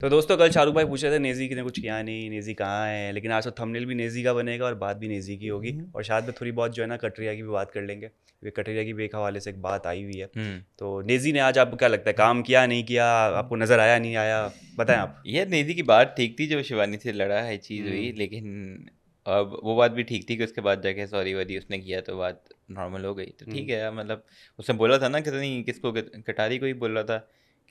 तो दोस्तों कल शाहरुख भाई पूछ रहे थे नेजी ने कुछ किया नहीं, नेजी कहाँ है, लेकिन आज तो थंबनेल भी नेजी का बनेगा और बात भी नेजी की होगी हम्म। और शायद में थोड़ी बहुत जो है ना कटरिया की भी बात कर लेंगे क्योंकि कटरिया की भी एक हवाले से एक बात आई हुई है। हम्म। तो नेजी ने आज आपको क्या लगता है काम किया नहीं किया, आपको नज़र आया नहीं आया, बताएं आप। यार निधि की बात ठीक थी, जो शिवानी से लड़ा है चीज़ हुई, हम्म। लेकिन अब वो बात भी ठीक थी कि उसके बाद जाके सॉरी वरी उसने किया तो बात नॉर्मल हो गई, तो ठीक हम्म। है यार। मतलब उसने बोला था ना, कितनी किसको कटारी को ही बोल रहा था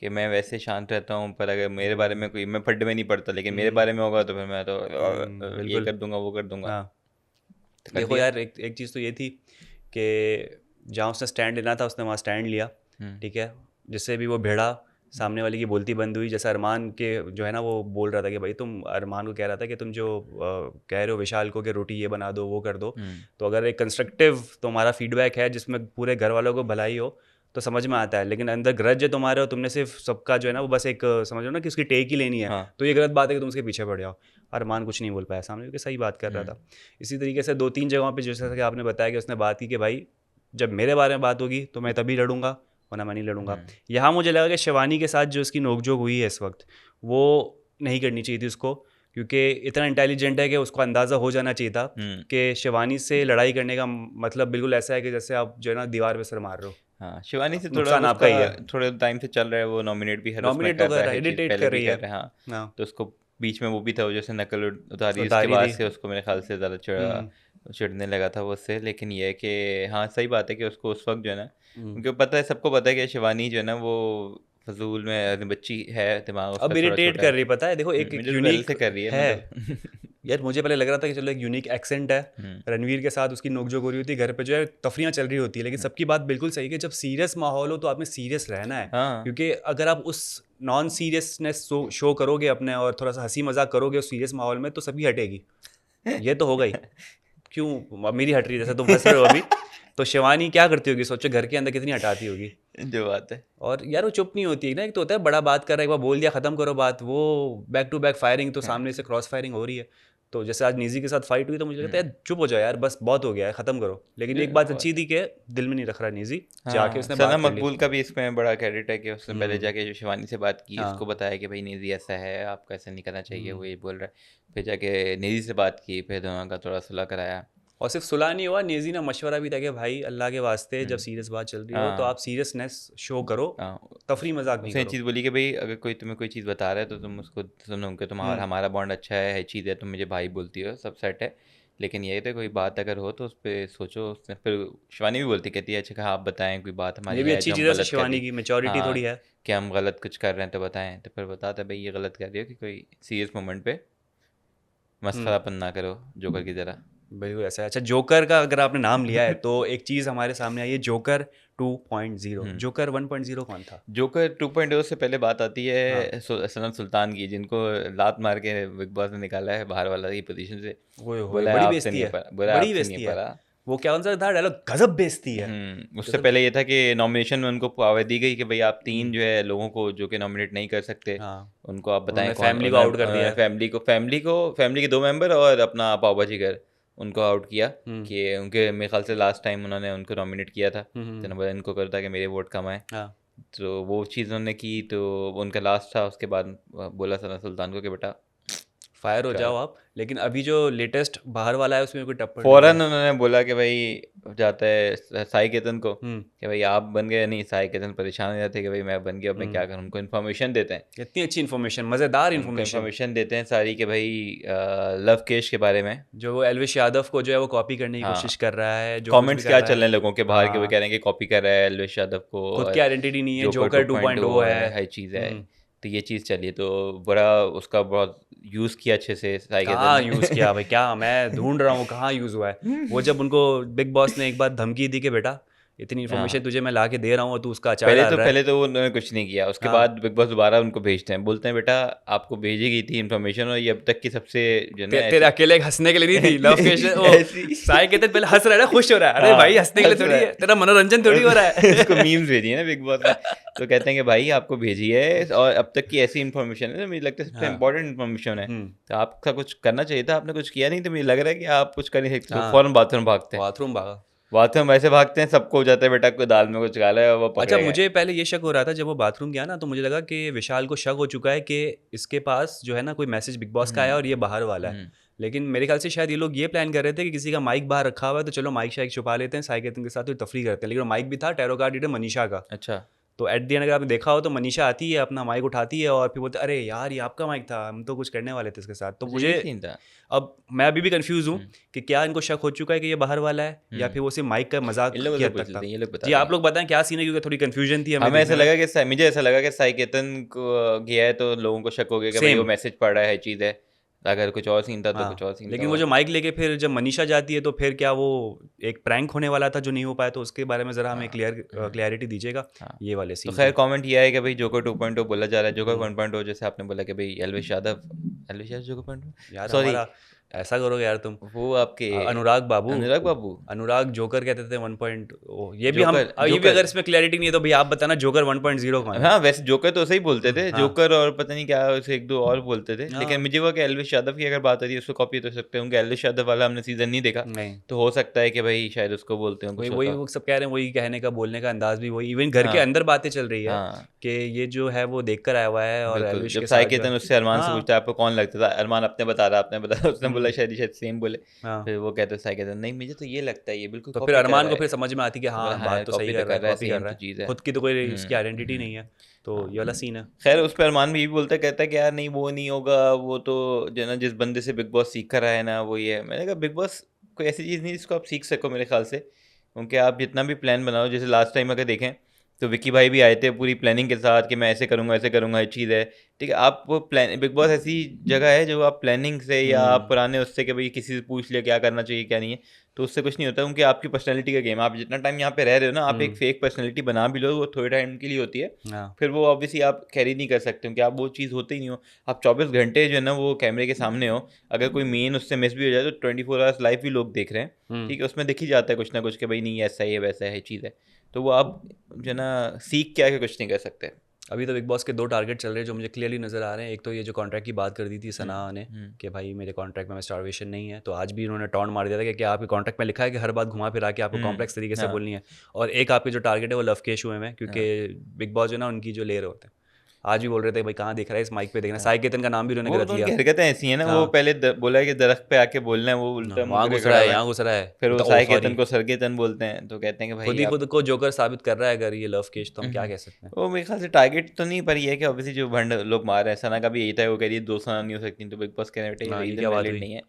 कि मैं वैसे शांत रहता हूँ, पर अगर मेरे बारे हम्म। में कोई, मैं फड्डे में नहीं पड़ता, लेकिन मेरे हम्म। बारे में होगा तो फिर मैं तो ये बिल्कुल। कर दूंगा वो कर दूंगा। हाँ। तो कर देखो दिया। यार एक एक चीज़ तो ये थी कि जहाँ उसने स्टैंड लेना था उसने वहाँ स्टैंड लिया। हम्म। ठीक है। जिससे भी वो भिड़ा, सामने वाले की बोलती बंद हुई। जैसे अरमान के जो है ना वो बोल रहा था कि भाई तुम, अरमान को कह रहा था कि तुम जो कह रहे हो विशाल को कि रोटी ये बना दो वो कर दो। हम्म। तो अगर एक कंस्ट्रक्टिव तुम्हारा फीडबैक है जिसमें पूरे घर वालों को भलाई हो तो समझ में आता है, लेकिन अंदर ग्रज है तुम्हारे और तुमने सिर्फ सबका जो है ना वो बस एक समझ लो ना कि उसकी टेक ही लेनी है। हाँ। तो ये गलत बात है कि तुम उसके पीछे पड़ जाओ। अरमान कुछ नहीं बोल पाया सामने क्योंकि सही बात कर रहा हम्म। था। इसी तरीके से दो तीन जगहों पे जैसा कि आपने बताया कि उसने बात की कि भाई जब मेरे बारे में बात होगी तो मैं तभी लड़ूंगा वरना मैं नहीं लड़ूंगा। हम्म। यहाँ मुझे लगा कि शिवानी के साथ जो उसकी नोकझोंक हुई है इस वक्त वो नहीं करनी चाहिए थी उसको, क्योंकि इतना इंटेलिजेंट है कि उसको अंदाज़ा हो जाना चाहिए था हम्म। कि शिवानी से लड़ाई करने का मतलब बिल्कुल ऐसा है कि जैसे आप जो है ना दीवार पे सर मार रहे हो। हाँ, शिवानी से थोड़ा नुकसान आपका उसका ही है। थोड़े टाइम से चल रहा है, वो नॉमिनेट भी हर उसमें नॉमिनेट तो कर कर रहा रहा है है, चीज़, इरिटेट पहले कर भी रही है। कर रहा है। हाँ। हाँ। तो उसको बीच में वो भी था, वो जैसे नकल उतारी, उसके उतारी बाद थी। से उसको मेरे ख्याल से ज़्यादा हम्म। चिढ़ने लगा था वो उससे। लेकिन ये है कि हाँ, सही बात है कि उसको उस वक्त जो है ना, हम्म। क्योंकि पता है, सबको पता है कि शिवानी जो है ना वो फजूल में बच्ची है, दिमाग उसका अब थोड़ा इरिटेट छोटा कर है। रही पता है, देखो एक एक मुझे तो पहले यूनिक से कर रही है है। मतलब। यार मुझे पहले लग रहा था कि चलो एक यूनिक एक्सेंट है, हम्म। रणवीर के साथ उसकी नोकझोंक हो रही होती है घर पे जो है तफरियाँ चल रही होती है, लेकिन सबकी बात बिल्कुल सही है कि जब सीरियस माहौल हो तो आपने सीरियस रहना है। हाँ। क्योंकि अगर आप उस नॉन सीरियसनेस शो करोगे अपने और थोड़ा सा हंसी मजाक करोगे उस सीरियस माहौल में तो सभी हटेगी। ये तो हो गई। क्यों अब मेरी हट रही है जैसे तुम हंस रहे हो अभी। तो शिवानी क्या करती होगी सोचो, घर के अंदर कितनी हटाती होगी। जो बात है। और यार वो चुप नहीं होती है ना, एक तो होता है बड़ा बात कर रहा है एक बार बोल दिया खत्म करो बात, वो बैक टू बैक फायरिंग, तो सामने से क्रॉस फायरिंग हो रही है। तो जैसे आज निजी के साथ फाइट हुई तो मुझे लगता है हम्म। यार चुप हो जाओ यार, बस बहुत हो गया है खत्म करो, लेकिन एक बात अच्छी थी कि दिल में नहीं रख रहा निजी, जाके हाँ, उसने सना बात कर ली। मकबूल का भी इसमें बड़ा क्रेडिट है कि उसने पहले हम्म। जाके जो शिवानी से बात की, उसको हाँ। बताया कि भाई निधि ऐसा है, आपको ऐसा नहीं करना चाहिए, हम्म। वो ये बोल रहा है। फिर जाके निधि से बात की, फिर दोनों का थोड़ा सुलह कराया। और सिर्फ सुलह नहीं हुआ, नेजी ने मशवरा भी था कि भाई अल्लाह के वास्ते जब हम्म। सीरियस बात चल रही हो तो हाँ। आप सीरियसनेस शो करो, हाँ। तफरी मजाक नहीं उसने करो। चीज़ बोली कि भाई अगर कोई तुम्हें कोई चीज़ बता रहा है तो तुम उसको सुनो, कि तुम्हारा हम्म। हमारा बॉन्ड अच्छा है चीज़ है, तुम मुझे भाई बोलती हो, सब सेट है। लेकिन ये तो कोई बात अगर हो तो उस पर सोचो। उसने फिर शिवानी भी बोलती, कहती है अच्छा कहा आप बताएं, कोई बात ये हमारी भी है अच्छी जो हम चीज़ है गलत कर शिवानी रही। की मेच्योरिटी थोड़ी हाँ, है। कि हम गलत कुछ कर रहे हैं तो बताएं, तो फिर बताते भाई ये गलत कर रही हो, कि कोई सीरियस मोमेंट पे हम्म। मसखरापन ना करो जोकर की तरह। बिल्कुल ऐसा है। अच्छा जोकर का अगर आपने नाम लिया है तो एक चीज़ हमारे सामने आई है, जोकर 2.0। हम्म। जोकर 1.0 कौन था? जोकर 2.0 से पहले बात आती हाँ। है सनम सुल्तान की, जिनको लात मार के बिग बॉस ने निकाला है बाहर वाला की पोजीशन से। ओए होए बोला है बड़ी आपसे बेइज्जती नहीं है। पड़ा, बोला है बड़ी आपसे नहीं बेइज्जती है। पड़ा। वो क्या कौन सा था डायलॉग, गजब बेइज्जती है। उससे गजब। पहले ये था कि नॉमिनेशन में उनको पावर दी गई कि भाई आप हम्म। तीन जो है लोगों को जो कि नॉमिनेट नहीं कर सकते, हाँ। उनको आप बताएं उन्होंने कौन। फैमिली को उन्होंने आउट कर उन्होंने दिया। फैमिली के दो मेंबर और अपना पाव भाजी घर, उनको आउट किया। हम्म। कि उनके मेरे ख्याल से लास्ट टाइम उन्होंने उनको नॉमिनेट किया था, तो हम्म। उन्होंने बोला इनको करो ताकि मेरे वोट कम आए। हाँ। तो वो चीज़ उन्होंने की, तो उनका लास्ट था। उसके बाद बोला सना सुल्तान को कि बेटा फायर हो कर। जाओ आप, लेकिन अभी जो लेटेस्ट बाहर वाला है उसमें कोई टक्कर नहीं फौरन है। उन्होंने बोला कि भाई जाता है साई केतन को, हम्म। कि भाई आप बन गए। नहीं, साई केतन परेशान हो जाते हैं कि भाई मैं बन गया, अब मैं हम्म। क्या करूँ। उनको इन्फॉर्मेशन देते हैं, इतनी अच्छी इन्फॉर्मेशन, मज़ेदार उनको इन्फॉर्मेशन। इन्फॉर्मेशन देते हैं सारी, कि भाई लव केश के बारे में। जो वो एलविश यादव को जो है वो कॉपी करने की कोशिश हाँ, कर रहा है, जो कुछ भी कमेंट्स कर क्या रहा चल है। रहे हैं लोगों के बाहर, के वो कह हाँ। रहे हैं कि कॉपी कर रहा है एलविश यादव को, खुद की और आइडेंटिटी नहीं है, जोकर जोकर 2.0 2.0 है। है, हर चीज़ है। हम्म। तो ये चीज़ चली, तो बड़ा उसका बहुत यूज़ किया अच्छे से साई केतन कहाँ यूज़ ने। किया भाई, क्या मैं ढूंढ रहा हूँ कहाँ यूज़ हुआ है। वो जब उनको बिग बॉस ने एक बार धमकी दी कि बेटा इतनी इन्फॉर्मेशन हाँ, तुझे मैं ला के दे रहा हूँ और तू उसका अचार डाल रहा है। पहले तो वो उन्होंने कुछ नहीं किया। उसके हाँ। बाद बिग बॉस दोबारा उनको भेजते हैं, बोलते हैं बेटा आपको भेजी गई थी इन्फॉर्मेशन, और ये अब तक की सबसे जो है ना तेरे ऐसी अकेले हंसने के लिए नहीं थी लव केश वो। ऐसी। साय के तहत पहले हंस रहा है ना, खुश हो रहा है, अरे हाँ, भाई हंसने के लिए हंस रहा थोड़ी है, है। तेरा मनोरंजन थोड़ी हो रहा उसको है। मीम्स भेजी है ना बिग बॉस ने। तो कहते हैं कि भाई आपको भेजी है, और अब तक की ऐसी इन्फॉर्मेशन है, मुझे लगता है सबसे हाँ। इंपॉर्टेंट इन्फॉर्मेशन है। हम्म। तो आपका कुछ करना चाहिए था, आपने कुछ किया नहीं, तो मुझे लग रहा है कि आप कुछ कर नहीं सकते, तो हाँ। फौरन बाथरूम भागते हैं। बाथरूम भागा। बाथरूम ऐसे भागते हैं, सबको हो जाता है बेटा को दाल में कुछ डाला है और वो अच्छा, पकड़े गए। मुझे पहले ये शक हो रहा था जब वो बाथरूम गया ना, तो मुझे लगा कि विशाल को शक हो चुका है कि इसके पास जो है ना कोई मैसेज बिग बॉस का आया और ये बाहर वाला है। हम्म, लेकिन मेरे ख्याल से शायद ये लोग ये प्लान कर रहे थे कि किसी का माइक बाहर रखा हुआ है, तो चलो माइक शाइक छुपा लेते हैं, साई केतन के साथ तो तफरी करते हैं। लेकिन वो माइक भी था टैरो कार्ड रीडर मनीषा का। अच्छा, तो एट द एंड अगर आपने देखा हो तो मनीषा आती है, अपना माइक उठाती है और फिर बोलते अरे यार ये आपका माइक था, हम तो कुछ करने वाले थे इसके साथ। तो अच्छा मुझे ये सीन था। अब मैं अभी भी कंफ्यूज हूँ कि क्या इनको शक हो चुका है कि ये बाहर वाला है या हम्म, फिर वो सिर्फ माइक का मजाक इन लोगों की से हद पूछ तक लेते था। हैं, ये लोग बता जी आप देंगे। लोग बताएं क्या सीन है, क्योंकि थोड़ी कंफ्यूजन थी हमें हमें ऐसा देखने में। लगा कि मुझे ऐसा लगा कि साई केतन को गया है तो लोगों को शक हो गया कि भाई वो सेम। मैसेज पढ़ रहा है, चीज़ है। अगर कुछ और सीन था तो कुछ हाँ, और सीन था। लेकिन वो जो माइक लेके फिर जब मनीषा जाती है तो फिर क्या वो एक प्रैंक होने वाला था जो नहीं हो पाया, तो उसके बारे में ज़रा हमें हाँ, क्लियरिटी दीजिएगा। हाँ। ये वाले तो सीन खैर थे। कमेंट ये है कि भाई जोकर 2.0 बोला जा रहा है। जोकर हम्म, 1.0 जैसे आपने बोला कि भाई एल्विश यादव जोकर 1.0, यार सॉरी हमारा ऐसा करोगे यार तुम। वो आपके अनुराग बाबू। अनुराग बाबू। अनुराग जोकर कहते थे 1. ये भी हम जोकर ये भी जोकर अगर इसमें क्लैरिटी नहीं है तो भैया आप बताना जोकर 1.0 कौन है। हाँ, वैसे जोकर तो सही बोलते थे, हाँ जोकर और पता नहीं क्या उसे एक दो और बोलते थे, लेकिन हाँ। मुझे वो कि एल्विश यादव की अगर बात आ रही है उसको कॉपी तो सकते होंगे। एल्विश यादव वाला हमने सीजन नहीं देखा, नहीं, तो हो सकता है कि भाई शायद उसको बोलते हो, वही कुछ वही होता। वो सब कह रहे हैं, वही कहने का बोलने का अंदाज भी वही, इवन घर के हाँ, अंदर बातें चल रही है हाँ, कि ये जो है वो देख कर आया हुआ है और बिल्कुल। एलविश जब के साई साथ जो है। केतन उससे अरमान से हाँ पूछता है आपको कौन लगता था, अरमान अपने बता रहा, आपने बताया, उसने बोला हम्म, शायद शायद सेम बोले। हाँ। फिर वो कहते साई केतन नहीं मुझे तो ये लगता है ये बिल्कुल तो फिर कॉपी कर अरमान रहा को है। फिर समझ में आती कि तो बोला हाँ हाँ यार बात तो सही कॉपी तो कर रहा है, कर रहा है, कॉपी कर सेम रहा तो है, चीज़ है। खुद की तो कोई इसकी आइडेंटिटी नहीं हम्म। है। तो हाँ, ये वाला सीन है। खैर उस पर अरमान भी यही बोलता है, कहता है कि यार नहीं वो नहीं होगा, वो तो जो है ना जिस बंदे से बिग बॉस सीख कर आया है ना वो ये है। मैंने कहा बिग बॉस कोई ऐसी चीज़ नहीं जिसको आप सीख सको मेरे ख्याल से, क्योंकि आप जितना भी प्लान बनाओ, जैसे लास्ट टाइम अगर देखें तो विक्की भाई भी आए थे पूरी प्लानिंग के साथ कि मैं ऐसे करूँगा ये चीज़ है। ठीक है, आप वो प्लान, बिग बॉस ऐसी जगह है जो आप प्लानिंग से या आप हम्म पुराने उससे कि भाई किसी से पूछ लिया क्या करना चाहिए क्या नहीं है, तो उससे कुछ नहीं होता, क्योंकि आपकी पर्सनैलिटी का गेम है। आप जितना टाइम यहाँ पे रह रहे हो ना, आप एक हम्म। फेक पर्सनैलिटी बना भी लो, वो थोड़े टाइम के लिए होती है, हाँ फिर वो ऑब्वियसली आप कैरी नहीं कर सकते, क्योंकि आप वो चीज़ होते ही नहीं हो। आप 24 घंटे जो है ना वो कैमरे के सामने हो, अगर कोई मेन उससे मिस भी हो जाए तो 24 आवर्स लाइव भी लोग देख रहे हैं। हम्म। ठीक है, उसमें दिख ही जाता है कुछ ना कुछ कि भाई नहीं ऐसा है वैसा है चीज़ है। तो वो आप जो है ना सीख के आके कुछ नहीं कर सकते। अभी तो बिग बॉस के 2 टारगेट चल रहे हैं जो मुझे क्लियरली नज़र आ रहे हैं। एक तो ये जो कॉन्ट्रैक्ट की बात कर दी थी हम्म, सना ने हम्म, कि भाई मेरे कॉन्ट्रैक्ट में स्टारवेशन नहीं है, तो आज भी उन्होंने टॉन्ट मार दिया था कि क्या आपके कॉन्ट्रैक्ट में लिखा है कि हर बात घुमा फिरा के आपको कॉम्प्लेक्स तरीके से हाँ, बोलनी है। और एक आपके जो टारगेट है वो लव के इशू में, क्योंकि हाँ, बिग बॉस जो है ना उनकी जो लेयर होते हैं, आज भी बोल रहे थे भाई कहाँ दिख रहा है इस माइक पे देखना, हाँ। साई केतन का नाम भी उन्होंने वो गलत तो लिया। उनकी हरकतें ऐसी हैं ना, वो हाँ पहले बोला है कि दरख्त पे आके बोलना है, वो उल्टा मुंह वहाँ करके घुस रहा खड़ा है, हुआ है। यहाँ घुस रहा है, फिर वो बोलता ओ साई केतन सॉरी। को सरकेतन बोलते हैं, तो कहते हैं कि खुद भाई ही आप खुद को जोकर साबित कर रहा है अगर ये लव केस, तो हम क्या कह सकते हैं। वो मेरे ख्याल से टारगेट तो नहीं, पर ये है कि ऑब्वियसली जो भंड लोग मार रहे हैं, सना का भी यही था, वो कह रही है 2 सना नहीं हो सकती, तो बिग बॉस कह रहे हैं बेटा ये हाँ ये रीज़न क्या बात वैलिड हुई। नहीं है।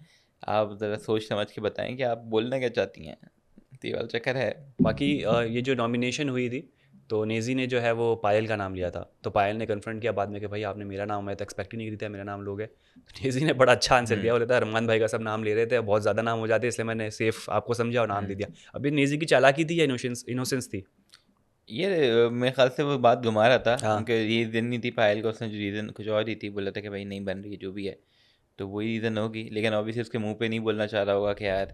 आप ज़रा सोच समझ के बताएं कि आप बोलना क्या चाहती हैं। तो ये वाला चक्कर है। बाकी ये जो नॉमिनेशन हुई थी तो नेजी ने जो है वो पायल का नाम लिया था, तो पायल ने कन्फ्रंट किया बाद में कि भाई आपने मेरा नाम, मैं तो एक्सपेक्ट ही नहीं करी था मेरा नाम लोगे। तो नेजी ने बड़ा अच्छा आंसर दिया, हम्म, बोला था अरमान भाई का सब नाम ले रहे थे, बहुत ज़्यादा नाम हो जाते इसलिए मैंने सेफ आपको समझा और नाम दे हम्म। दिया। अभी नेजी की चालाकी थी या इनोसेंस थी। ये मेरे ख्याल से वो बात घुमा रहा था, हाँ उनके रीज़न नहीं थी पायल का, उसने जो रीज़न कुछ और ही थी, बोला था कि भाई नहीं बन रही है जो भी है, तो वही रीज़न होगी। लेकिन ऑब्वियसली उसके मुंह पे नहीं बोलना चाह रहा होगा कि यार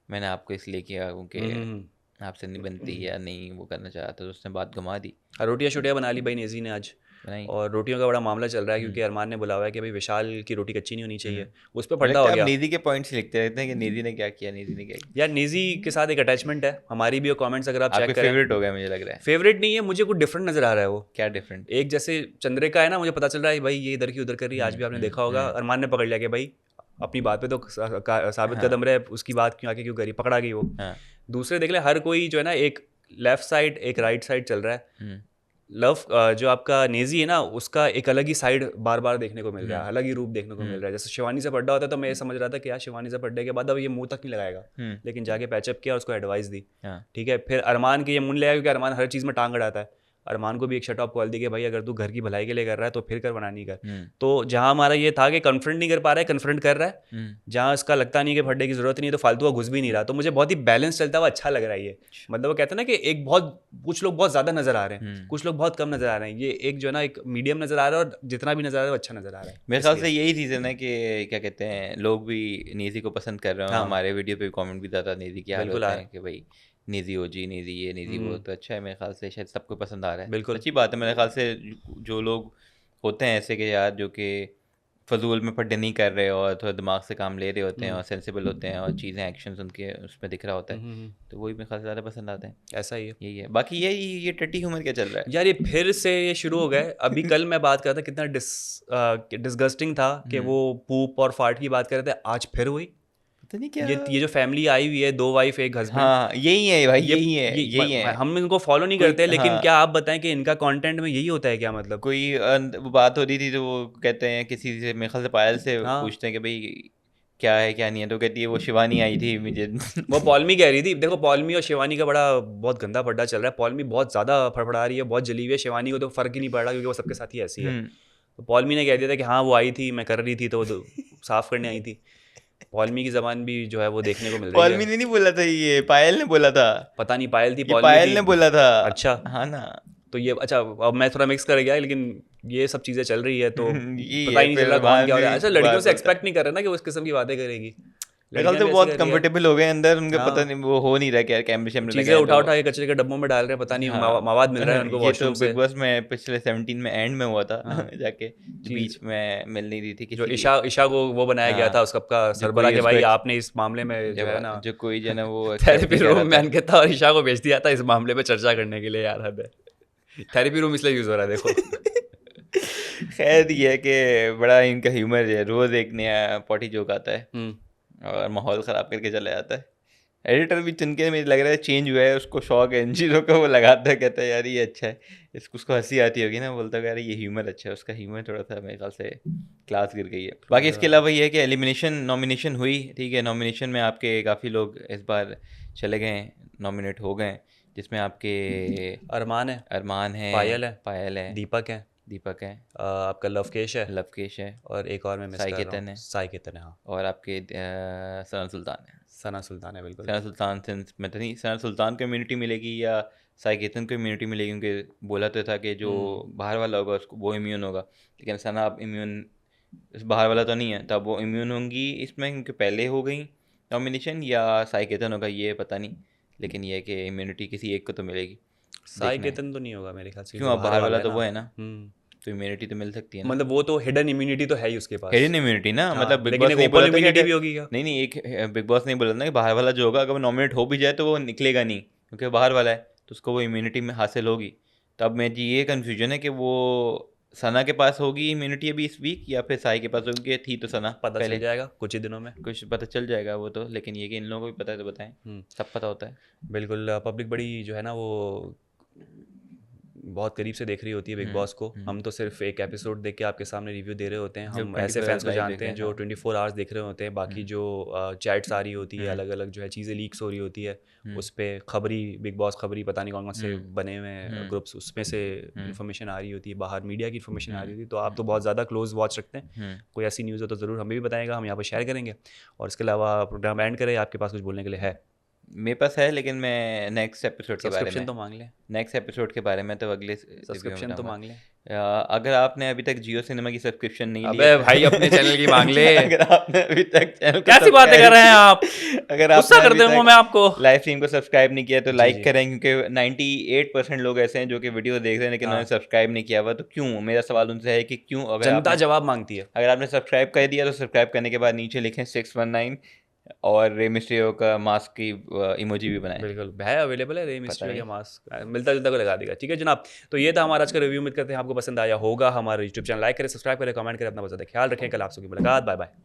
मैंने आपको इसलिए किया क्योंकि आपसे नहीं बनती या नहीं वो करना चाह रहा था, तो उसने बात घुमा दी। रोटियाँ शोटियाँ बना ली भाई नेजी ने आज। बनाई। और रोटियों का बड़ा मामला चल रहा है हम्म। क्योंकि अरमान ने बोला हुआ है कि भाई विशाल की रोटी कच्ची नहीं होनी चाहिए, उस पर मुझे पर्दा लगता हो है आप गया। निधि के पॉइंट्स लिखते रहते हैं कि निधि ने क्या किया, निधि ने क्या किया। यार नेजी के साथ एक अटैचमेंट है हमारी भी, और कमेंट्स अगर आप आपके चेक करें। फेवरेट हो गया मुझे लग रहा है। फेवरेट नहीं है, मुझे कुछ डिफरेंट नजर आ रहा है वो। क्या डिफरेंट? एक जैसे चंद्रिका है ना, मुझे पता चल रहा है भाई ये इधर की उधर कर रही है, आज हम्म, भी आपने हम्म, देखा होगा अरमान ने पकड़ लिया कि भाई अपनी बात पे तो साबित हाँ, कदम रहे, उसकी बात क्यों आके क्यों करी, पकड़ा गई वो। हाँ, दूसरे देख ले हर कोई जो है ना, एक लेफ्ट साइड एक राइट साइड चल रहा है। हम्म, लव जो आपका नेजी है ना, उसका एक अलग ही साइड बार बार देखने को मिल रहा है, हम्म, अलग ही रूप देखने को मिल हम्म, रहा है। जैसे शिवानी से पड्डा होता है तो मैं ये समझ रहा था कि यार शिवानी से पड्डे के बाद अब ये मुंह तक नहीं लगाएगा, हम्म, लेकिन जाके पैचअप किया, उसको एडवाइस दी। हाँ, ठीक है, फिर अरमान के ये मुंह ले आया क्योंकि अरमान हर चीज़ में टांग अड़ाता है। अरमान को भी एक शट ऑफ कॉल दी कि भाई अगर तू घर की भलाई के लिए कर रहा है तो फिर कर, वरना नहीं कर। हम्म, तो जहाँ हमारा ये था कि कन्फ्रंट नहीं कर पा रहा है, कन्फ्रंट कर रहा है। हम्म, जहाँ इसका लगता नहीं कि फड्डे की जरूरत नहीं है तो फालतू का घुस भी नहीं रहा, तो मुझे बहुत ही बैलेंस चलता हुआ अच्छा लग रहा है ये। मतलब वो कहते हैं ना कि एक बहुत, कुछ लोग बहुत ज़्यादा नजर आ रहे हैं, हम्म। कुछ लोग बहुत कम नजर आ रहे हैं, ये एक जो है ना एक मीडियम नजर आ रहा है, और जितना भी नजर आ रहा है वो अच्छा नजर आ रहा है मेरे ख्याल से इसलिए। यही रीज़न है कि क्या कहते हैं लोग भी निधि को पसंद कर रहे हो। हाँ हमारे वीडियो पे कमेंट भी ज़्यादा निधि के हाल बिल्कुल होते आ हैं कि भाई निधि हो जी, निधि ये निधि वो, हम्म, तो अच्छा है। मेरे ख्याल से शायद सबको पसंद आ रहा है, बिल्कुल। अच्छी बात है। मेरे ख्याल से जो लोग होते हैं ऐसे के यार जो कि फजूल में पढ़े नहीं कर रहे और थोड़ा दिमाग से काम ले रहे होते हैं हम्म। और सेंसिबल होते हैं और चीज़ें एक्शंस उनके उसमें दिख रहा होता है, तो वही मेरे ख्याल से ज़्यादा पसंद आते हैं। ऐसा ही है यही है। बाकी ये टट्टी ह्यूमर क्या चल रहा है? यार। ये फिर से ये शुरू हो गए। अभी कल मैं बात कर रहा था कितना डिस्गस्टिंग था कि वो पूप और फार्ट की बात कर रहे थे, आज फिर हुई। पता नहीं क्या। ये जो फैमिली आई हुई है, 2 वाइफ 1 हस्बैंड, हाँ, यही है भाई, ये यही है, यही है। हम इनको फॉलो नहीं कोई करते, लेकिन हाँ, क्या आप बताएं कि इनका कंटेंट में यही होता है क्या? मतलब कोई वो बात हो रही थी तो वो कहते हैं किसी से, मेरे ख्याल से पायल से हाँ, पूछते हैं कि भाई क्या है क्या नहीं है, तो कहती है वो शिवानी आई थी मुझे। वो पॉलमी कह रही थी। देखो, पॉलमी और शिवानी का बड़ा बहुत गंदा पड्डा चल रहा है। पॉलमी बहुत ज़्यादा फड़फड़ा रही है, बहुत जली हुई है। शिवानी को तो फ़र्क ही नहीं पड़ रहा क्योंकि वो सबके साथ ही ऐसी है। हम्म। तो पॉलमी ने कह दिया था कि हाँ वो आई थी, मैं कर रही थी, तो वो साफ़ करने आई थी। पॉलमी की ज़बान भी जो है वो देखने को मिल रही पॉलमी है। ने नहीं बोला था, ये पायल ने बोला था। पता नहीं पायल थी, ये पॉलमी पायल थी। ने बोला था। अच्छा, हाँ ना। तो ये अच्छा, अब मैं थोड़ा मिक्स कर गया, लेकिन ये सब चीज़ें चल रही है तो यही पता है, ही नहीं चल फिर रहा कौन वहाँ क्या हो रहा है। भी अच्छा, लड़कियों बात से होता है। एक्सपेक्ट नहीं कर रहे ना कि वो इस किस्म की बातें करेगी। मेरे ख्याल लड़कियां से भी ऐसे बहुत कर रही है। कंफर्टेबल हो गए अंदर उनके, पता हाँ, नहीं वो हो नहीं रहा कि यार कैमरे शैमरे चीज़ें लगाए उठा तो। उठा के कचरे के डब्बों में डाल रहे हैं, पता नहीं हाँ। मवाद मिल रहा है उनको ये तो वॉशरूम से। बिग बॉस में पिछले 17 में एंड में हुआ था। हाँ, जाके जो चीज़ बीच में मिल नहीं रही थी जो किसी की। ईशा को वो बनाया गया था हाँ, उसका का जो सरबरा कोई के, उसको भाई आपने इस मामले में जो है ना जो कोई जो है ना वो एक्सेप्ट थेरेपी नहीं कर रहा रूम था। मैन के था और ईशा को भेज दिया था इस मामले पे चर्चा करने के लिए। यार हद है। थेरेपी रूम इसलिए यूज़ हो रहा है, देखो। खैर ये है कि बड़ा इनका ह्यूमर है, रोज एक नया पॉटी जोक आता है और माहौल ख़राब करके चला जाता है। एडिटर भी चुन के मुझे लग रहा है चेंज हुआ है, उसको शौक है इन चीज़ों का, वो लगाता है, कहता है यार ये अच्छा है, उसको हंसी आती होगी ना, बोलता है यार ये ह्यूमर अच्छा है। उसका ह्यूमर थोड़ा सा मेरे ख्याल से क्लास गिर गई है। बाकी इसके अलावा ये है कि एलिमिनेशन नॉमिनेशन हुई, ठीक है, नॉमिनेशन में आपके काफ़ी लोग इस बार चले गए, नॉमिनेट हो गए, जिसमें आपके अरमान है, पायल है, दीपक है, आपका लवकेश है, लवकेश है, और एक और मैं मिस साई कर रहा केतन हूँ, है, साई केतन है। हाँ, और आपके सना सुल्तान है। सना सुल्तान है, बिल्कुल। सना सुल्तान से मैं तो नहीं, सना सुल्तान को इम्यूनिटी मिलेगी या साई केतन को इम्यूनिटी मिलेगी, क्योंकि बोला तो था कि जो बाहर वाला होगा उसको वो इम्यून होगा, लेकिन सना अब इम्यून, बाहर वाला तो नहीं है, तब वो इम्यून होंगी इसमें, क्योंकि पहले हो गई नॉमिनेशन, या साई केतन होगा ये पता नहीं, लेकिन ये है कि इम्यूनिटी किसी एक को तो मिलेगी। साई देखना है। केतन तो नहीं होगा मेरे ख्याल से, क्यों, क्योंकि अब बाहर बाहर वाला वाला है तो ना। वो है ना, तो इम्यूनिटी तो मिल सकती है ना। मतलब वो तो हिडन इम्यूनिटी तो है ही उसके पास। हिडन इम्यूनिटी ना, हाँ, मतलब बिग लेकिन बॉस एक नहीं ओपन बोला था कि इम्यूनिटी अगर, भी होगी क्या? नहीं एक बिग बॉस नहीं बोला था कि बाहर वाला जो होगा अगर वो नॉमिनेट हो भी जाए तो वो निकलेगा नहीं, क्योंकि बाहर वाला है तो उसको वो इम्यूनिटी में हासिल होगी। तो अब मैं जी ये कन्फ्यूजन है कि वो सना के पास होगी इम्यूनिटी अभी इस वीक, या फिर साई के पास होगी, कि थी तो सना पता पहले, चल जाएगा कुछ ही दिनों में। कुछ पता चल जाएगा वो तो, लेकिन ये कि इन लोगों को भी पता है तो बताएं, सब पता होता है। बिल्कुल। पब्लिक बड़ी जो है ना वो बहुत करीब से देख रही होती है बिग बॉस को। हम तो सिर्फ एक एपिसोड देख के आपके सामने रिव्यू दे रहे होते हैं। जो हम ऐसे 24 फैंस को लाइव जानते देखे हैं हैं, जो हाँ। 24 आवर्स देख रहे होते हैं। बाकी जो चैट्स आ रही होती है, अलग अलग जो है चीज़ें लीक्स हो रही होती है, उस पर खबरी, बिग बॉस खबरी, पता नहीं कौन कौन से बने हुए हैं ग्रुप्स, उसमें से इन्फॉर्मेशन आ रही होती है, बाहर मीडिया की इन्फॉर्मेशन आ रही होती है। तो आप तो बहुत ज़्यादा क्लोज वॉच रखते हैं, कोई ऐसी न्यूज़ हो तो ज़रूर हमें भी बताएगा, हम यहाँ पर शेयर करेंगे। और इसके अलावा प्रोग्राम एंड करें, आपके पास कुछ बोलने के लिए है? मेरे पास है, लेकिन मैं नेक्स्ट एपिसोड के बारे सब्सक्रिप्शन में, तो मांग लें, नेक्स्ट एपिसोड के बारे में तो अगले review में सब्सक्रिप्शन तो बताऊंगा। मांग लें। अगर आपने अभी तक जियो सिनेमा की सब्सक्रिप्शन नहीं ली अबे है भाई, अपने चैनल की मांग ले। अगर आपने अभी तक चैनल को कैसी बातें कर रहे हैं आप? अगर गुस्सा आपने कर अभी दूंगा तक मैं आपको। लाइव स्ट्रीम को सब्सक्राइब नहीं किया तो जी, लाइक जी। करें, क्योंकि 98% लोग ऐसे हैं जो कि वीडियो देख रहे हैं लेकिन हाँ। उन्होंने सब्सक्राइब नहीं किया हुआ। तो क्यों, मेरा सवाल उनसे है कि क्यों? जनता जवाब मांगती है। अगर आपने सब्सक्राइब कर दिया तो सब्सक्राइब करने के बाद नीचे लिखें 619 और रे मिस्ट्रियो का मास्क की इमोजी भी बनाएं। बिल्कुल है, अवेलेबल है रे पता मिस्ट्री नहीं। का मास्क, मिलता जुलता को लगा देगा। ठीक है जनाब, तो ये था हमारा आज का रिव्यू। उम्मीद करते हैं आपको पसंद आया होगा। हमारा यूट्यूब चैनल लाइक करें, सब्सक्राइब करें, कमेंट करें, अपना बहुत ज़्यादा ख्याल रखें। कल आप सबकी मुलाकात, बाय बाय।